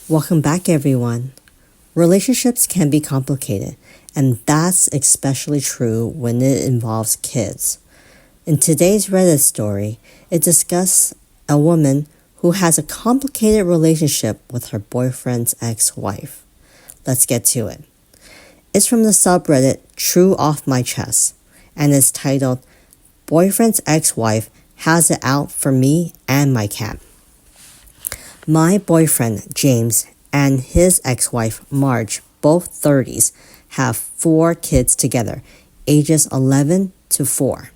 Welcome back, everyone. Relationships can be complicated, and that's especially true when it involves kids. In today's Reddit story, it discusses a woman who has a complicated relationship with her boyfriend's ex-wife. Let's get to it. It's from the subreddit TrueOffMyChest, and it's titled, Boyfriend's Ex-Wife Has It Out for Me and My Cat. My boyfriend, James, and his ex-wife, Marge, both 30s, have 4 kids together, ages 11 to 4.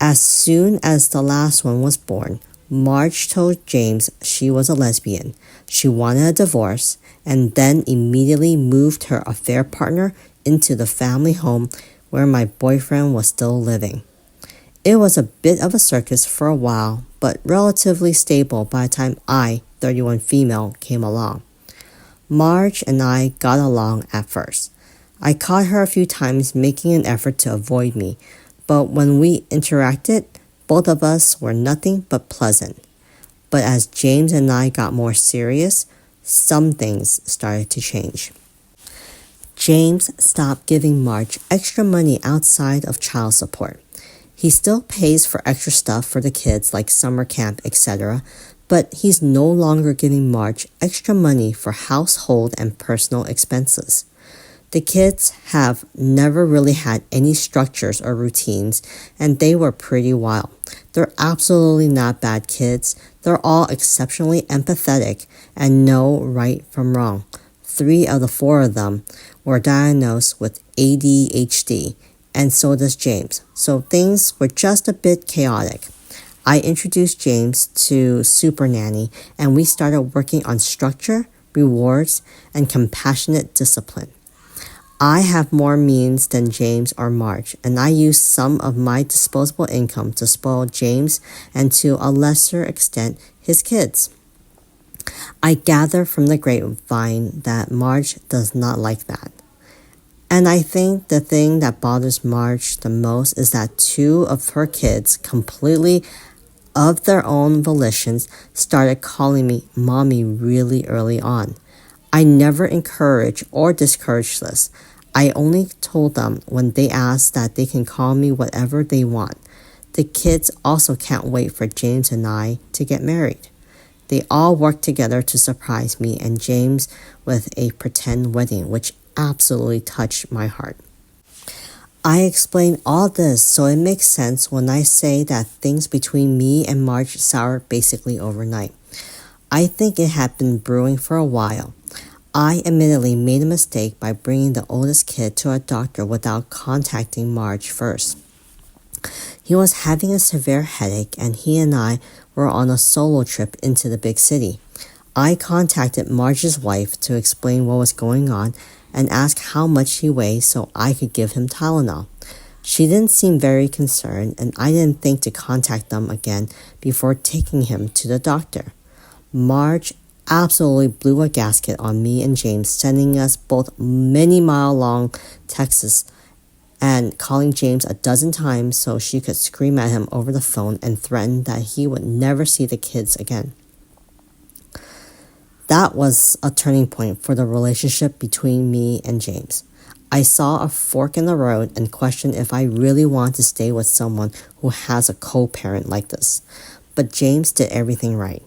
As soon as the last one was born, Marge told James she was a lesbian, she wanted a divorce, and then immediately moved her affair partner into the family home where my boyfriend was still living. It was a bit of a circus for a while, but relatively stable by the time I, 31 female, came along. Marge and I got along at first. I caught her a few times making an effort to avoid me, but when we interacted, both of us were nothing but pleasant. But as James and I got more serious, some things started to change. James stopped giving Marge extra money outside of child support. He still pays for extra stuff for the kids like summer camp, etc., but he's no longer giving Marge extra money for household and personal expenses. The kids have never really had any structures or routines, and they were pretty wild. They're absolutely not bad kids. They're all exceptionally empathetic and know right from wrong. 3 of the 4 of them were diagnosed with ADHD, and so does James. So things were just a bit chaotic. I introduced James to Super Nanny, and we started working on structure, rewards, and compassionate discipline. I have more means than James or Marge, and I use some of my disposable income to spoil James and to a lesser extent his kids. I gather from the grapevine that Marge does not like that. And I think the thing that bothers Marge the most is that 2 of her kids, completely of their own volitions, started calling me mommy really early on. I never encourage or discourage this. I only told them when they asked that they can call me whatever they want. The kids also can't wait for James and I to get married. They all work together to surprise me and James with a pretend wedding, which absolutely touched my heart. I explain all this so it makes sense when I say that things between me and Marge soured basically overnight. I think it had been brewing for a while. I admittedly made a mistake by bringing the oldest kid to a doctor without contacting Marge first. He was having a severe headache and he and I were on a solo trip into the big city. I contacted Marge's wife to explain what was going on and asked how much he weighed so I could give him Tylenol. She didn't seem very concerned and I didn't think to contact them again before taking him to the doctor. Marge absolutely blew a gasket on me and James, sending us both many-mile-long texts and calling James a dozen times so she could scream at him over the phone and threaten that he would never see the kids again. That was a turning point for the relationship between me and James. I saw a fork in the road and questioned if I really want to stay with someone who has a co-parent like this. But James did everything right.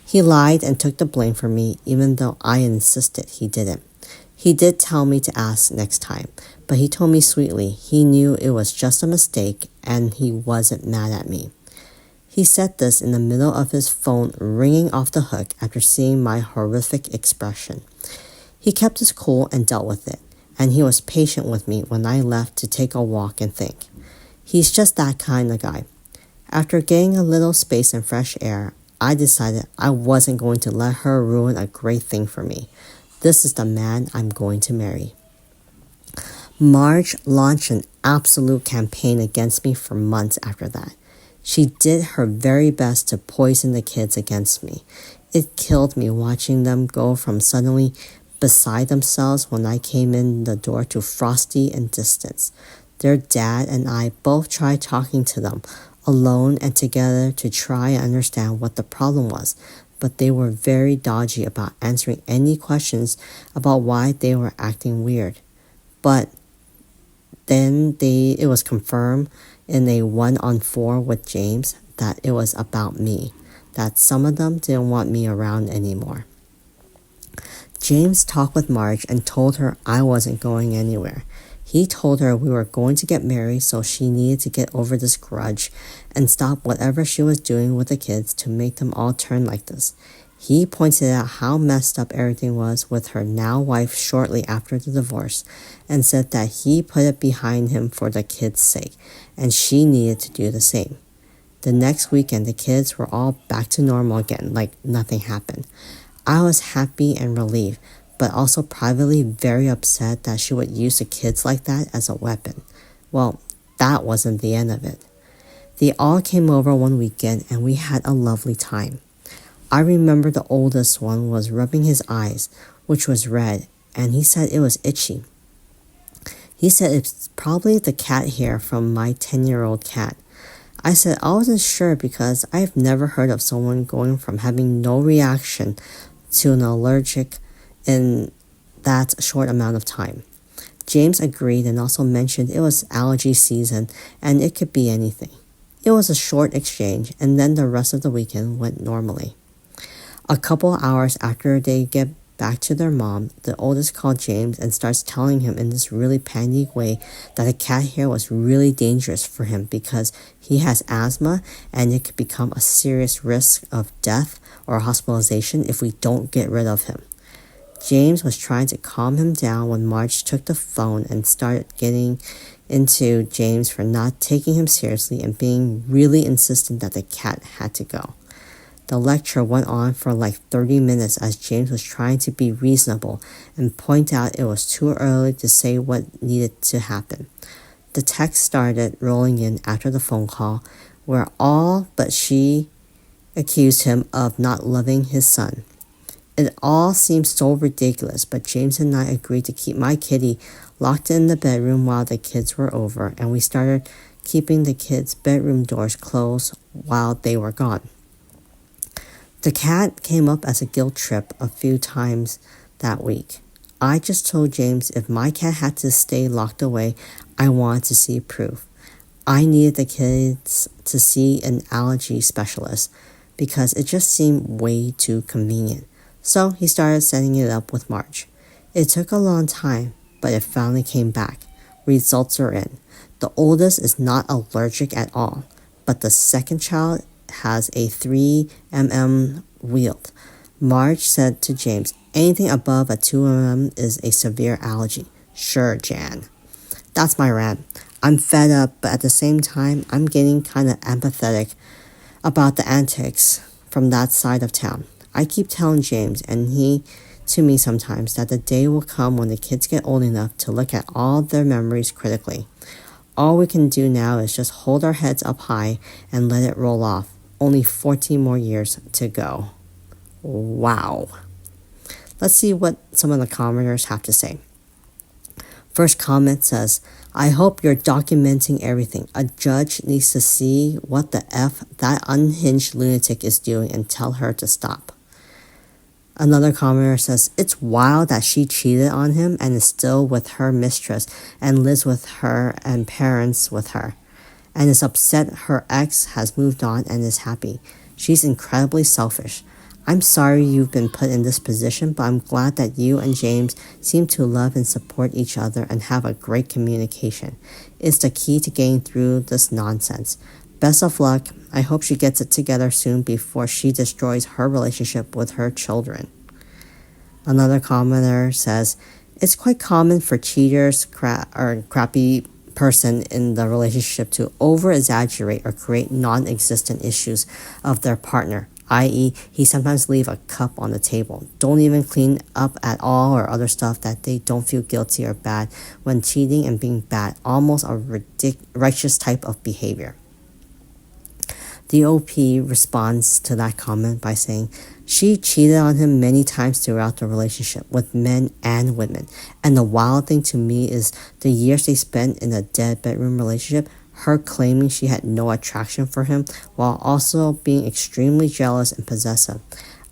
He lied and took the blame for me, even though I insisted he didn't. He did tell me to ask next time, but he told me sweetly he knew it was just a mistake and he wasn't mad at me. He said this in the middle of his phone ringing off the hook after seeing my horrific expression. He kept his cool and dealt with it, and he was patient with me when I left to take a walk and think. He's just that kind of guy. After getting a little space and fresh air, I decided I wasn't going to let her ruin a great thing for me. This is the man I'm going to marry. Marge launched an absolute campaign against me for months after that. She did her very best to poison the kids against me. It killed me watching them go from suddenly beside themselves when I came in the door to frosty and distance. Their dad and I both tried talking to them, alone and together, to try and understand what the problem was. but they were very dodgy about answering any questions about why they were acting weird. But then it was confirmed in a 1-on-4 with James that it was about me, that some of them didn't want me around anymore. James talked with Marge and told her I wasn't going anywhere. He told her we were going to get married, so she needed to get over this grudge and stop whatever she was doing with the kids to make them all turn like this. He pointed out how messed up everything was with her now wife shortly after the divorce and said that he put it behind him for the kids' sake, and she needed to do the same. The next weekend, the kids were all back to normal again, like nothing happened. I was happy and relieved, but also privately very upset that she would use the kids like that as a weapon. Well, that wasn't the end of it. They all came over one weekend and we had a lovely time. I remember the oldest one was rubbing his eyes, which was red, and he said it was itchy. He said it's probably the cat hair from my 10-year-old cat. I said I wasn't sure because I've never heard of someone going from having no reaction to an allergic in that short amount of time. James agreed and also mentioned it was allergy season and it could be anything. It was a short exchange and then the rest of the weekend went normally. A couple hours after they get back to their mom, the oldest called James and starts telling him in this really panicked way that the cat hair was really dangerous for him because he has asthma and it could become a serious risk of death or hospitalization if we don't get rid of him. James was trying to calm him down when Marge took the phone and started getting into James for not taking him seriously and being really insistent that the cat had to go. The lecture went on for like 30 minutes as James was trying to be reasonable and point out it was too early to say what needed to happen. The text started rolling in after the phone call, where all but she accused him of not loving his son. It all seemed so ridiculous, but James and I agreed to keep my kitty locked in the bedroom while the kids were over, and we started keeping the kids' bedroom doors closed while they were gone. The cat came up as a guilt trip a few times that week. I just told James if my cat had to stay locked away, I wanted to see proof. I needed the kids to see an allergy specialist because it just seemed way too convenient. So he started setting it up with Marge. It took a long time, but it finally came back. Results are in. The oldest is not allergic at all, but the second child has a 3 mm wield. Marge said to James, anything above a 2 mm is a severe allergy. Sure, Jan. That's my rant. I'm fed up, but at the same time, I'm getting kind of empathetic about the antics from that side of town. I keep telling James, and he to me sometimes, that the day will come when the kids get old enough to look at all their memories critically. All we can do now is just hold our heads up high and let it roll off. Only 14 more years to go. Wow. Let's see what some of the commenters have to say. First comment says, I hope you're documenting everything. A judge needs to see what the F that unhinged lunatic is doing and tell her to stop. Another commenter says, it's wild that she cheated on him and is still with her mistress and lives with her and parents with her, and is upset her ex has moved on and is happy. She's incredibly selfish. I'm sorry you've been put in this position, but I'm glad that you and James seem to love and support each other and have a great communication. It's the key to getting through this nonsense. Best of luck. I hope she gets it together soon before she destroys her relationship with her children. Another commenter says, it's quite common for cheaters or crappy person in the relationship to over-exaggerate or create non-existent issues of their partner, i.e. he sometimes leave a cup on the table, don't even clean up at all, or other stuff that they don't feel guilty or bad when cheating and being bad, almost a righteous type of behavior. The OP responds to that comment by saying, she cheated on him many times throughout the relationship with men and women. And the wild thing to me is the years they spent in a dead bedroom relationship, her claiming she had no attraction for him while also being extremely jealous and possessive.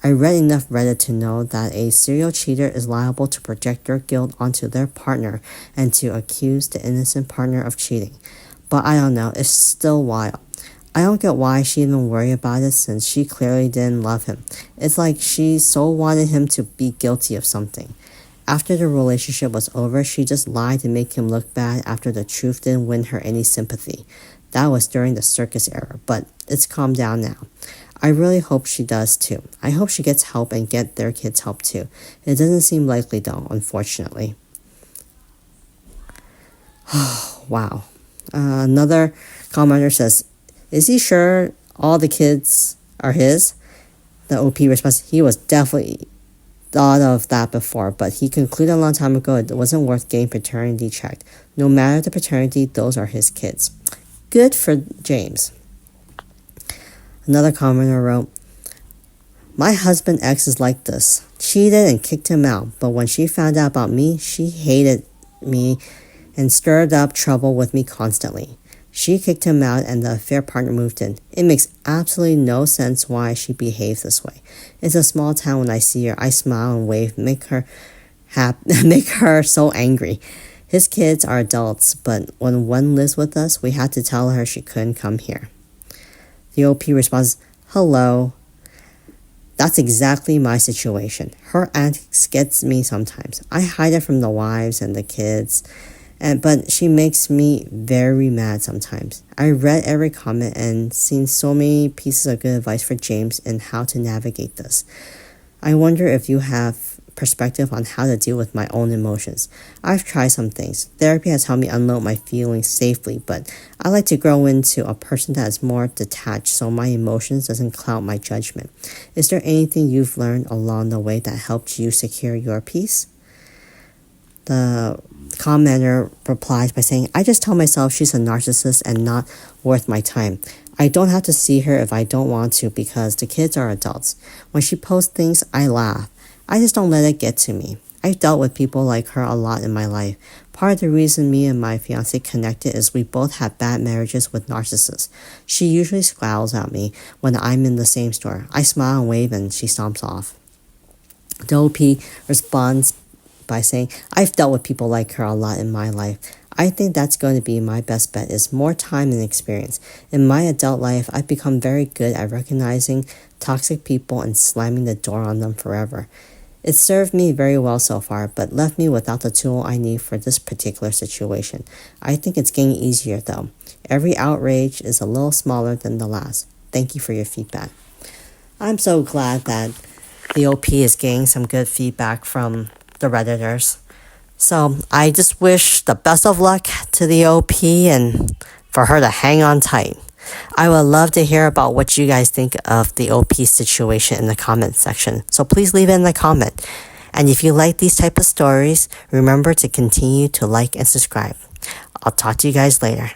I read enough Reddit to know that a serial cheater is liable to project their guilt onto their partner and to accuse the innocent partner of cheating. But I don't know, it's still wild. I don't get why she even worried about it since she clearly didn't love him. It's like she so wanted him to be guilty of something. After the relationship was over, she just lied to make him look bad after the truth didn't win her any sympathy. That was during the circus era, but it's calmed down now. I really hope she does too. I hope she gets help and get their kids help too. It doesn't seem likely though, unfortunately. Wow. Another commenter says, is he sure all the kids are his? The OP responds, he was definitely thought of that before, but he concluded a long time ago it wasn't worth getting paternity checked. No matter the paternity, those are his kids. Good for James. Another commenter wrote, my husband ex is like this. Cheated and kicked him out, but when she found out about me, she hated me and stirred up trouble with me constantly. She kicked him out and the affair partner moved in. It makes absolutely no sense why she behaves this way. It's a small town. When I see her, I smile and wave, make her so angry. His kids are adults, but when one lives with us, we had to tell her she couldn't come here. The OP responds, hello. That's exactly my situation. Her antics gets me sometimes. I hide it from the wives and the kids, but she makes me very mad sometimes. I read every comment and seen so many pieces of good advice for James and how to navigate this. I wonder if you have perspective on how to deal with my own emotions. I've tried some things. Therapy has helped me unload my feelings safely, but I like to grow into a person that is more detached so my emotions doesn't cloud my judgment. Is there anything you've learned along the way that helped you secure your peace? The commenter replies by saying, I just tell myself she's a narcissist and not worth my time. I don't have to see her if I don't want to because the kids are adults. When she posts things, I laugh. I just don't let it get to me. I've dealt with people like her a lot in my life. Part of the reason me and my fiance connected is we both had bad marriages with narcissists. She usually scowls at me when I'm in the same store. I smile and wave and she stomps off. The OP responds by saying, I've dealt with people like her a lot in my life. I think that's going to be my best bet is more time and experience. In my adult life, I've become very good at recognizing toxic people and slamming the door on them forever. It served me very well so far, but left me without the tool I need for this particular situation. I think it's getting easier though. Every outrage is a little smaller than the last. Thank you for your feedback. I'm so glad that the OP is getting some good feedback from the Redditors. So I just wish the best of luck to the OP and for her to hang on tight. I would love to hear about what you guys think of the OP situation in the comment section. So please leave it in the comment. And if you like these type of stories, remember to continue to like and subscribe. I'll talk to you guys later.